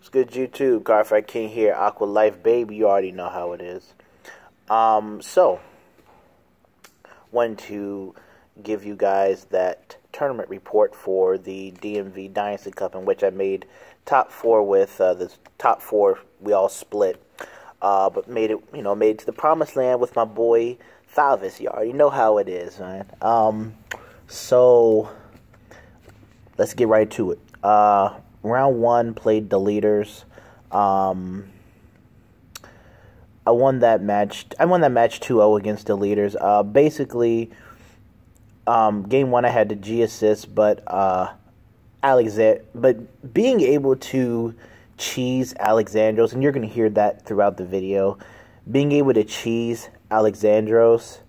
What's good, YouTube? Cardfight King here, AQUA Life Baby. You already know how it is. So, wanted to give you guys that tournament report for the DMV Dynasty Cup, in which I made top four with the top four. We all split, but made it to the promised land with my boy Thavis. You already know how it is, man. So let's get right to it. Round one, played the leaders. I won that match. I won that match 2-0 against the leaders. Basically, game one I had the G assist, but being able to cheese Alexandros, and you're gonna hear that throughout the video, being able to cheese Alexandros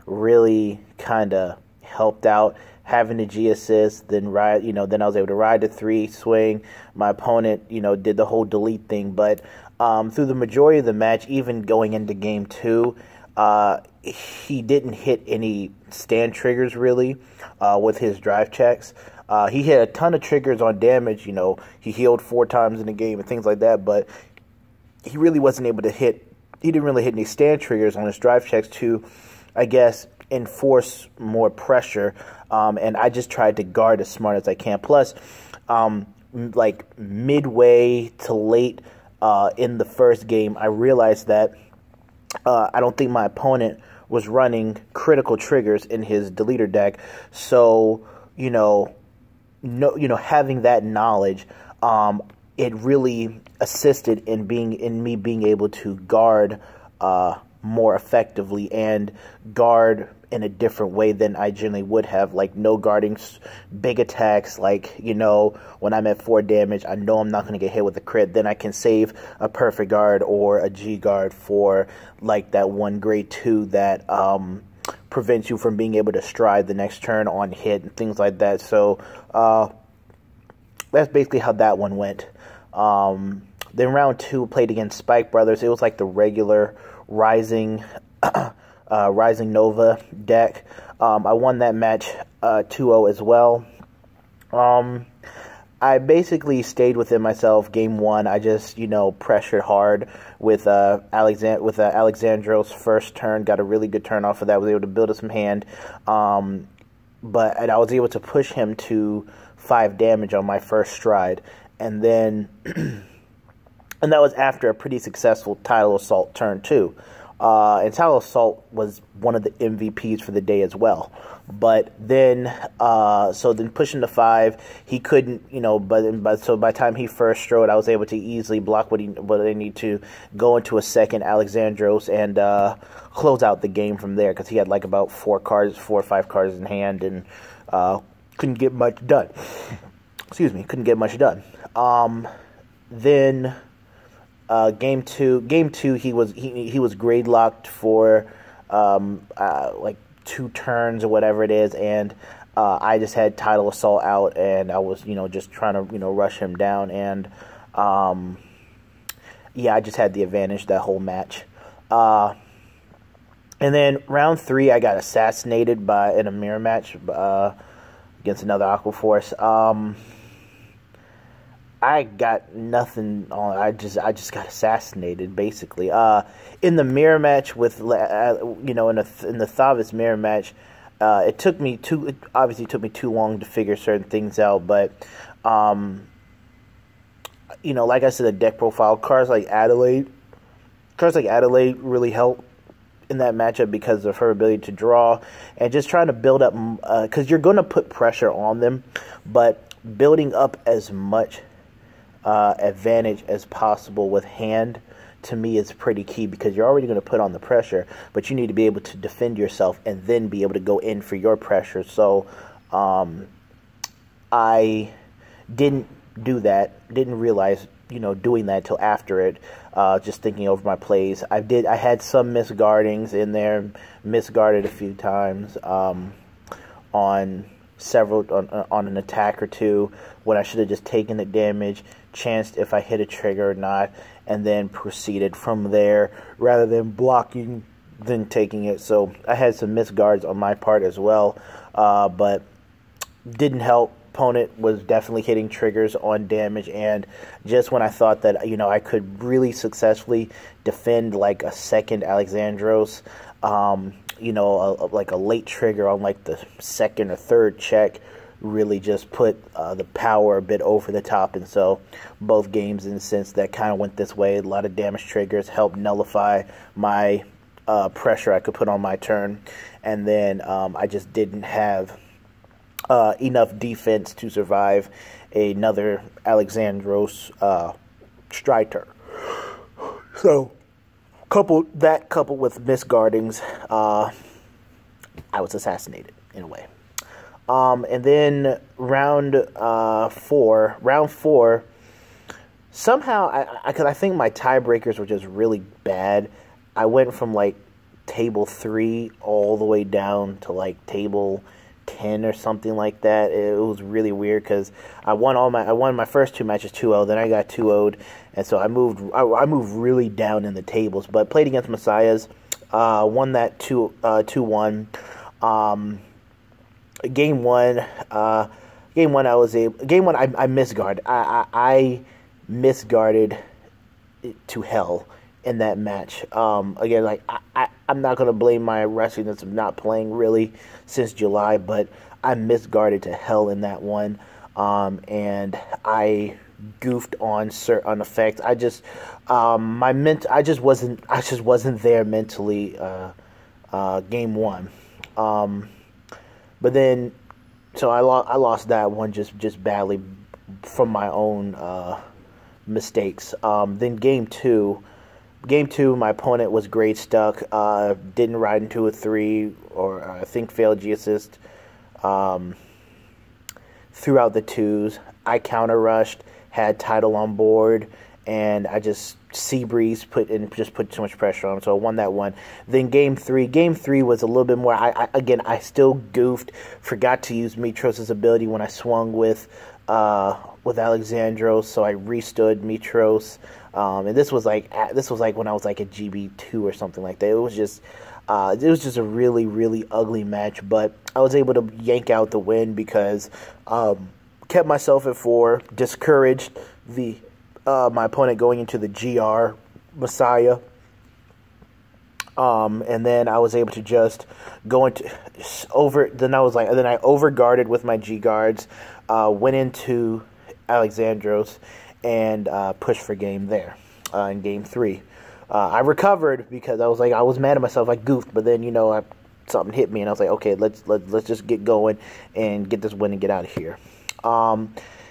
really kind of helped out. Having the G assist, then then I was able to ride the 3 swing. My opponent, did the whole delete thing, but through the majority of the match, even going into game 2, he didn't hit any stand triggers really with his drive checks. He hit a ton of triggers on damage. He healed 4 times in the game and things like that, but he really wasn't able to hit. He didn't really hit any stand triggers on his drive checks to, I guess, enforce more pressure. And I just tried to guard as smart as I can. Plus, like midway to late in the first game, I realized that I don't think my opponent was running critical triggers in his deleter deck. So, having that knowledge, it really assisted in me being able to guard more effectively and guard in a different way than I generally would have, like no guarding big attacks, like, when I'm at 4 damage, I know I'm not going to get hit with a crit, then I can save a perfect guard or a G guard for, like, that one grade 2 that prevents you from being able to stride the next turn on hit and things like that. So, that's basically how that one went. Then round 2, played against Spike Brothers. It was like the regular Rising Nova deck. I won that match 2-0 as well. I basically stayed within myself. Game 1, I just pressured hard with Alexandros' first turn. Got a really good turn off of that. Was able to build up some hand, but I was able to push him to 5 damage on my first stride, and then and that was after a pretty successful Tidal Assault turn 2. And Tidal Assault was one of the MVPs for the day as well. But then, so then pushing to 5, he couldn't, so by the time he first strode, I was able to easily block what I need to, go into a second Alexandros and close out the game from there, because he had like about 4 or 5 cards in hand, and couldn't get much done. Excuse me, couldn't get much done. Then game two, he was grade locked for like 2 turns or whatever it is, and I just had Tidal Assault out, and I was just trying to rush him down, and yeah, I just had the advantage that whole match. And then round 3, I got assassinated in a mirror match against another Aqua Force. I got nothing on. I just got assassinated basically. In the mirror match with in the Thavis mirror match, it obviously took me too long to figure certain things out. But like I said, the deck profile cards like Adelaide really help in that matchup because of her ability to draw and just trying to build up, because you're going to put pressure on them, but building up as much advantage as possible with hand, to me, is pretty key, because you're already going to put on the pressure, but you need to be able to defend yourself and then be able to go in for your pressure. So I didn't do that, didn't realize doing that until after it, just thinking over my plays. I had some misguardings in there, misguarded a few times on an attack or 2 when I should have just taken the damage, chanced if I hit a trigger or not, and then proceeded from there rather than blocking, then taking it. So I had some misguards on my part as well, but didn't help. opponent was definitely hitting triggers on damage, and just when I thought that, I could really successfully defend like a second Alexandros, like a late trigger on like the second or third check really just put the power a bit over the top. And so both games, in a sense, that kind of went this way. A lot of damage triggers helped nullify my pressure I could put on my turn, and then I just didn't have enough defense to survive another Alexandros strike turn. So coupled with misguardings, I was assassinated in a way. And then round four, somehow, because I think my tiebreakers were just really bad, I went from like table 3 all the way down to like table 10 or something like that. It was really weird because I won my first 2 matches 2-0, then I got 2-0'd, and so I moved really down in the tables. But played against Messiahs, won that 2-1. Game one, I misguarded. I misguarded to hell in that match. Again, like I'm not gonna blame my rustiness of not playing really since July, but I misguarded to hell in that one, and I goofed on certain effects. I just wasn't there mentally. Game one. But then, so I lost that one just badly from my own mistakes. Then game two, my opponent was grade stuck. Didn't ride into a 3, or I think failed G assist throughout the 2s. I counter rushed, had title on board, and I just Seabreeze put too much pressure on him, so I won that one. Then game three was a little bit more. I still goofed, forgot to use Mitros' ability when I swung with Alexandros, so I restood Mitros. And this was like when I was like at GB2 or something like that. It was just a really, really ugly match, but I was able to yank out the win because kept myself at 4, discouraged my opponent going into the GR Messiah, and then I was able to just go into then I overguarded with my G guards, went into Alexandros, and pushed for game there in game 3. I recovered because I was mad at myself. I goofed, but then something hit me, and I was like, okay, let's just get going and get this win and get out of here.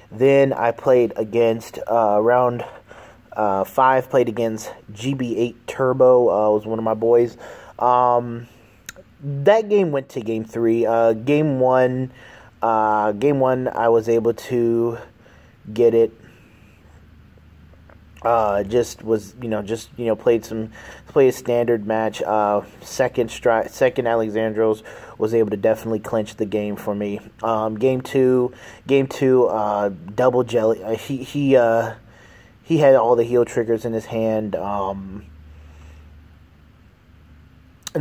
Then I played against round 5. Played against GB8 Turbo. Was one of my boys. That game went to game 3. Game one, I was able to get it. Played a standard match. Second Alexandros was able to definitely clinch the game for me. Game two, double jelly. He had all the heal triggers in his hand. And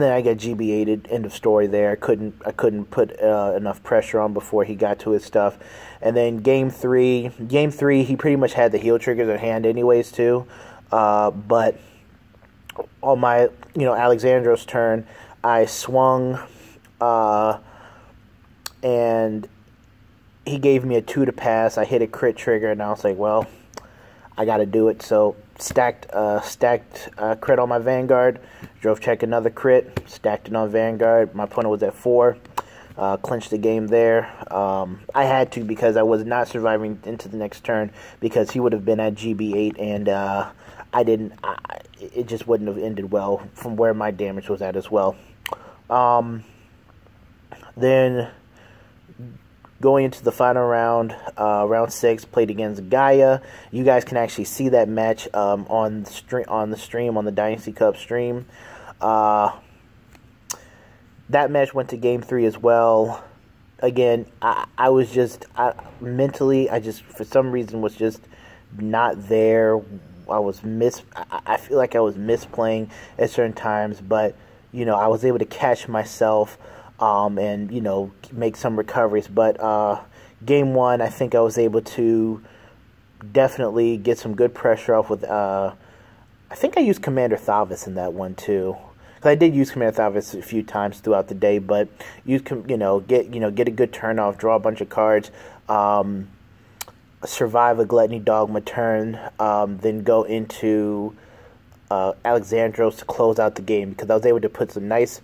then I got GB8'd. End of story there. I couldn't put enough pressure on before he got to his stuff. And then game three, he pretty much had the heal triggers at hand anyways too. But on my Alexandros turn, I swung, and he gave me a 2 to pass. I hit a crit trigger, and I was like, well, I got to do it. So stacked crit on my Vanguard, drove check another crit, stacked it on Vanguard. My opponent was at 4, clinched the game there. I had to, because I was not surviving into the next turn, because he would have been at GB8, and it just wouldn't have ended well from where my damage was at as well. Then going into the final round, round 6, played against Gaia. You guys can actually see that match on the Dynasty Cup stream. That match went to game 3 as well. Again, I was just mentally, for some reason was just not there. I feel like I was misplaying at certain times, but I was able to catch myself and make some recoveries. But Game 1, I think I was able to definitely get some good pressure off with, I think I used Commander Thavis in that one too. Because I did use Commander Thavis a few times throughout the day, but you can, get a good turn off, draw a bunch of cards, survive a Gluttony Dogma turn, then go into Alexandros to close out the game, because I was able to put some nice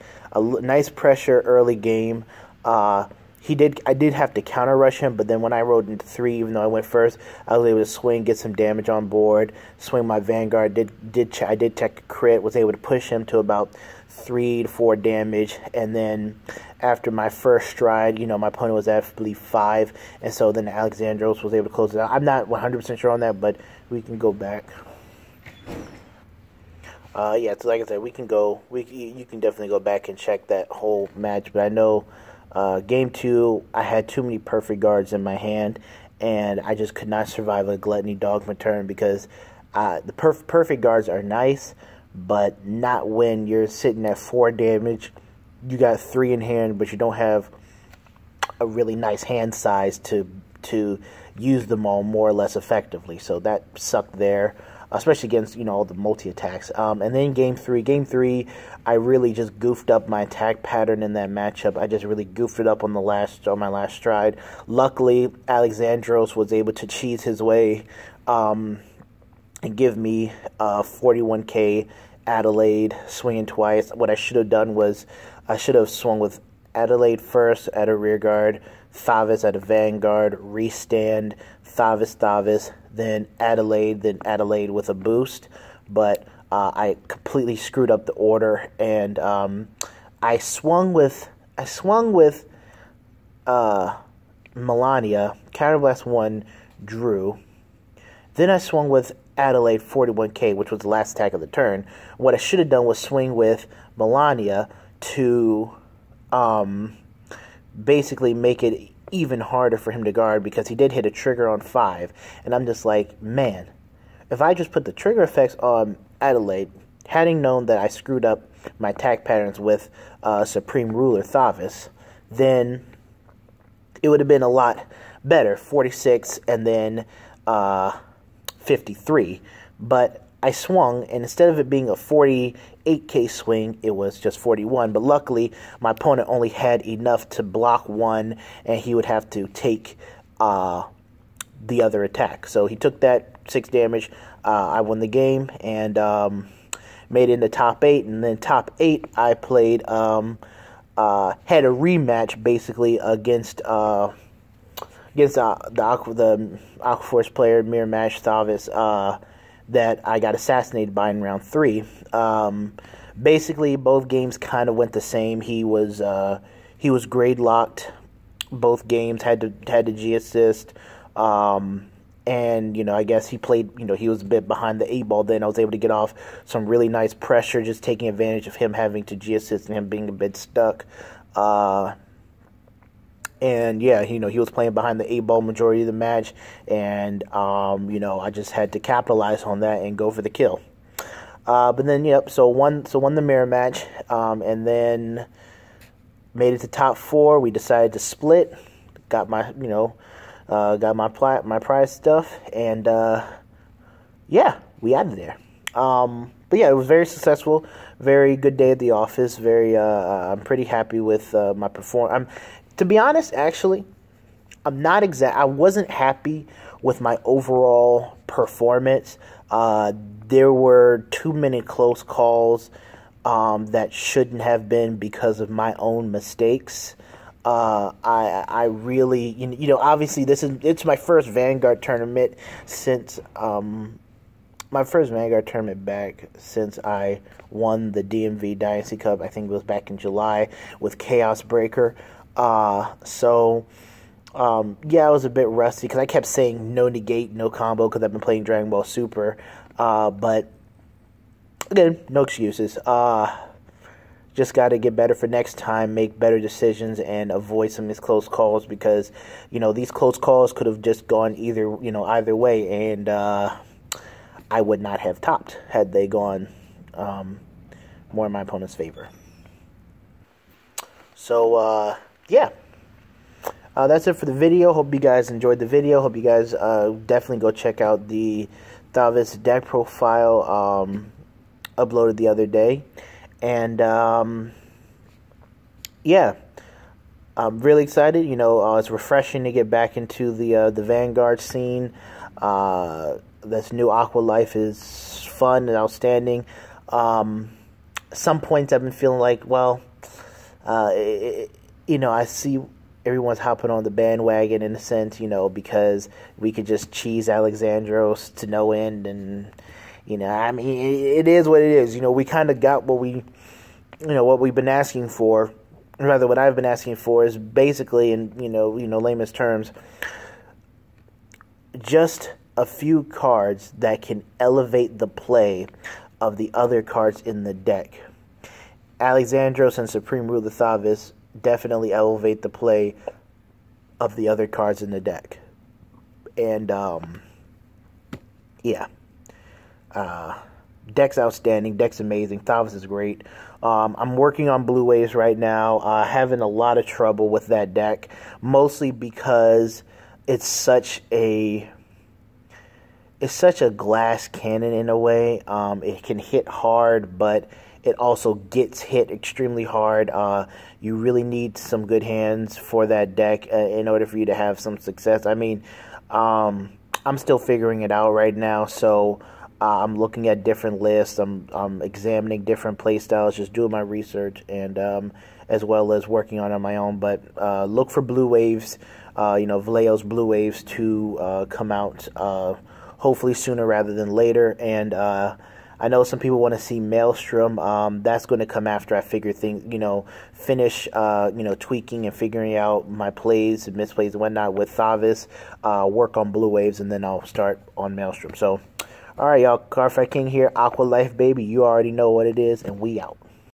pressure early game. I did have to counter rush him, but then when I rode into 3, even though I went first, I was able to swing, get some damage on board, swing my Vanguard. I did check a crit, was able to push him to about 3 to 4 damage, and then after my first stride, my opponent was at, I believe, 5, and so then Alexandros was able to close it out. I'm not 100% sure on that, but we can go back. Yeah, so like I said, you can definitely go back and check that whole match, but I know Game 2, I had too many perfect guards in my hand, and I just could not survive a Gluttony Dogma turn, because the perfect guards are nice, but not when you're sitting at 4 damage. You got 3 in hand, but you don't have a really nice hand size to use them all more or less effectively. So that sucked there, especially against all the multi attacks. And then Game 3, I really just goofed up my attack pattern in that matchup. I just really goofed it up on my last stride. Luckily, Alexandros was able to cheese his way and give me 41k Adelaide swinging twice. What I should have done was I should have swung with Adelaide first at a rear guard, Thavis at a vanguard, restand, Thavis, then Adelaide with a boost. But I completely screwed up the order, and I swung with Melania, Counterblast 1, drew. Then I swung with Adelaide 41k, which was the last attack of the turn. What I should have done was swing with Melania to basically make it even harder for him to guard, because he did hit a trigger on 5. And I'm just like, man, if I just put the trigger effects on Adelaide, having known that I screwed up my attack patterns with Supreme Ruler Thavis, then it would have been a lot better, 46 and then 53. But I swung, and instead of it being a 48k swing, it was just 41. But luckily, my opponent only had enough to block 1, and he would have to take the other attack. So he took that 6 damage. I won the game and made it into top 8. And then top 8, I played had a rematch basically against the Aquaforce player Mirror Match Thavis that I got assassinated by in round 3. Basically, both games kind of went the same. He was grade locked. Both games had to G assist. And I guess he played. He was a bit behind the 8 ball. Then I was able to get off some really nice pressure, just taking advantage of him having to G assist and him being a bit stuck. And yeah, he was playing behind the 8 ball majority of the match, and I just had to capitalize on that and go for the kill. But then won the mirror match, and then made it to top 4. We decided to split. Got my my prize stuff, and yeah, we out of there. But yeah, it was very successful. Very good day at the office. I'm pretty happy with my performance. To be honest, actually, I wasn't happy with my overall performance. There were too many close calls that shouldn't have been because of my own mistakes. I really, obviously it's my first Vanguard tournament since back since I won the DMV Dynasty Cup. I think it was back in July with Chaos Breaker. Yeah, I was a bit rusty because I kept saying no negate, no combo because I've been playing Dragon Ball Super. But again, no excuses. Just got to get better for next time, make better decisions, and avoid some of these close calls because, these close calls could have just gone either way, and I would not have topped had they gone more in my opponent's favor. So, yeah. that's it for the video. Hope you guys enjoyed the video. Hope you guys definitely go check out the Thavis deck profile uploaded the other day. And yeah, I'm really excited. You know, it's refreshing to get back into the Vanguard scene. This new AQUA Life is fun and outstanding. Some points I've been feeling like, well, you know, I see everyone's hopping on the bandwagon in a sense, you know, because we could just cheese Alexandros to no end, and you know, I mean, it is what it is. You know, we kind of got what we, you know, what we've been asking for. Rather, what I've been asking for is basically, in you know, layman's terms, just a few cards that can elevate the play of the other cards in the deck. Alexandros and Supreme Ruler Thavis definitely elevate the play of the other cards in the deck. And, yeah. Deck's outstanding. Deck's amazing. Thavis is great. I'm working on Blue Waves right now. Having a lot of trouble with that deck. Mostly because it's such a glass cannon in a way. It can hit hard, but it also gets hit extremely hard. You really need some good hands for that deck in order for you to have some success. I mean, I'm still figuring it out right now, so I'm looking at different lists. I'm examining different play styles, just doing my research, and as well as working on my own. But look for Blue Waves, you know, Vallejo's Blue Waves to come out hopefully sooner rather than later. And I know some people want to see Maelstrom. That's going to come after I figure things, you know, finish, you know, tweaking and figuring out my plays and misplays and whatnot with Thavis, work on Blue Waves, and then I'll start on Maelstrom. So, all right, y'all, Cardfight King here, AQUA Life Baby. You already know what it is, and we out.